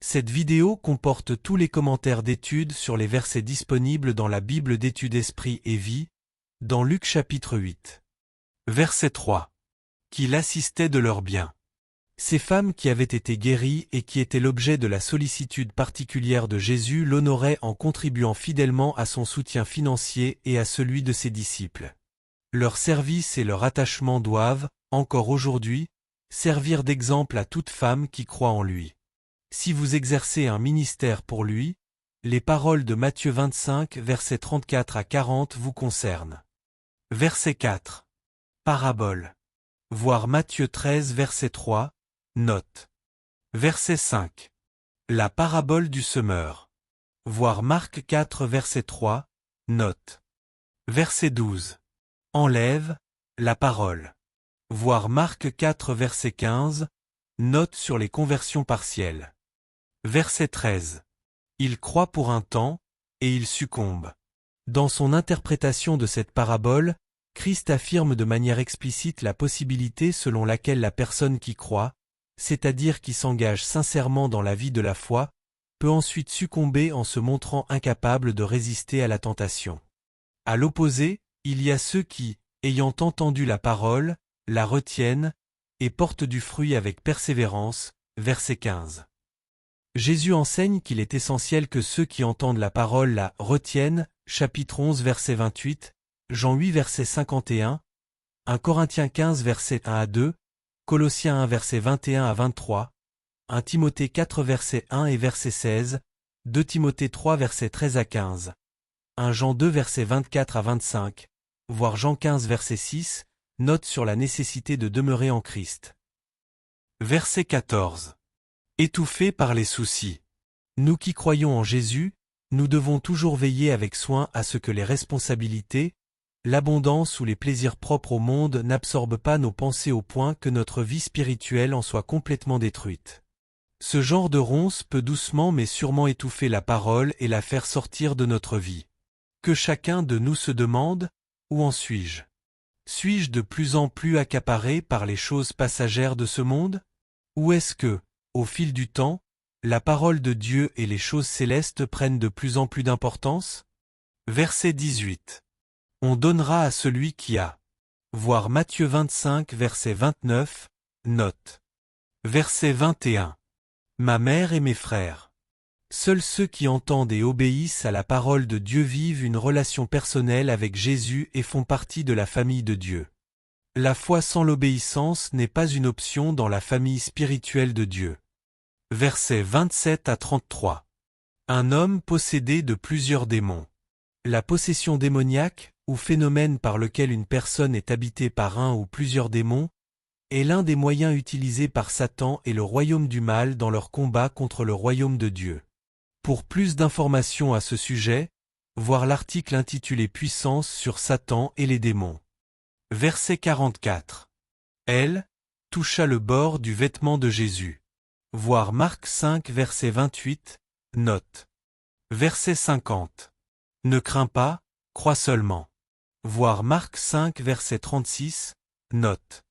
Cette vidéo comporte tous les commentaires d'études sur les versets disponibles dans la Bible d'études Esprit et Vie, dans Luc chapitre 8. Verset 3. Qu'il assistait de leurs biens. Ces femmes qui avaient été guéries et qui étaient l'objet de la sollicitude particulière de Jésus l'honoraient en contribuant fidèlement à son soutien financier et à celui de ses disciples. Leur service et leur attachement doivent, encore aujourd'hui, servir d'exemple à toute femme qui croit en lui. Si vous exercez un ministère pour lui, les paroles de Matthieu 25, versets 34 à 40 vous concernent. Verset 4. Parabole. Voir Matthieu 13, verset 3, note. Verset 5. La parabole du semeur. Voir Marc 4, verset 3, note. Verset 12. Enlève, la parole. Voir Marc 4, verset 15, note sur les conversions partielles. Verset 13. Il croit pour un temps, et il succombe. Dans son interprétation de cette parabole, Christ affirme de manière explicite la possibilité selon laquelle la personne qui croit, c'est-à-dire qui s'engage sincèrement dans la vie de la foi, peut ensuite succomber en se montrant incapable de résister à la tentation. À l'opposé, il y a ceux qui, ayant entendu la parole, la retiennent, et portent du fruit avec persévérance. Verset 15. Jésus enseigne qu'il est essentiel que ceux qui entendent la parole la retiennent, chapitre 11 verset 28, Jean 8 verset 51, 1 Corinthiens 15 verset 1 à 2, Colossiens 1 verset 21 à 23, 1 Timothée 4 verset 1 et verset 16, 2 Timothée 3 verset 13 à 15, 1 Jean 2 verset 24 à 25, voire Jean 15 verset 6, note sur la nécessité de demeurer en Christ. Verset 14. Étouffés par les soucis. Nous qui croyons en Jésus, nous devons toujours veiller avec soin à ce que les responsabilités, l'abondance ou les plaisirs propres au monde n'absorbent pas nos pensées au point que notre vie spirituelle en soit complètement détruite. Ce genre de ronce peut doucement mais sûrement étouffer la parole et la faire sortir de notre vie. Que chacun de nous se demande, où en suis-je? Suis-je de plus en plus accaparé par les choses passagères de ce monde? Ou est-ce que, au fil du temps, la parole de Dieu et les choses célestes prennent de plus en plus d'importance? Verset 18. On donnera à celui qui a. Voir Matthieu 25 verset 29, note. Verset 21. Ma mère et mes frères. Seuls ceux qui entendent et obéissent à la parole de Dieu vivent une relation personnelle avec Jésus et font partie de la famille de Dieu. La foi sans l'obéissance n'est pas une option dans la famille spirituelle de Dieu. Versets 27 à 33. Un homme possédé de plusieurs démons. La possession démoniaque, ou phénomène par lequel une personne est habitée par un ou plusieurs démons, est l'un des moyens utilisés par Satan et le royaume du mal dans leur combat contre le royaume de Dieu. Pour plus d'informations à ce sujet, voir l'article intitulé Puissance sur Satan et les démons. Verset 44. Elle toucha le bord du vêtement de Jésus. Voir Marc 5 verset 28, note. Verset 50. Ne crains pas, crois seulement. Voir Marc 5 verset 36, note.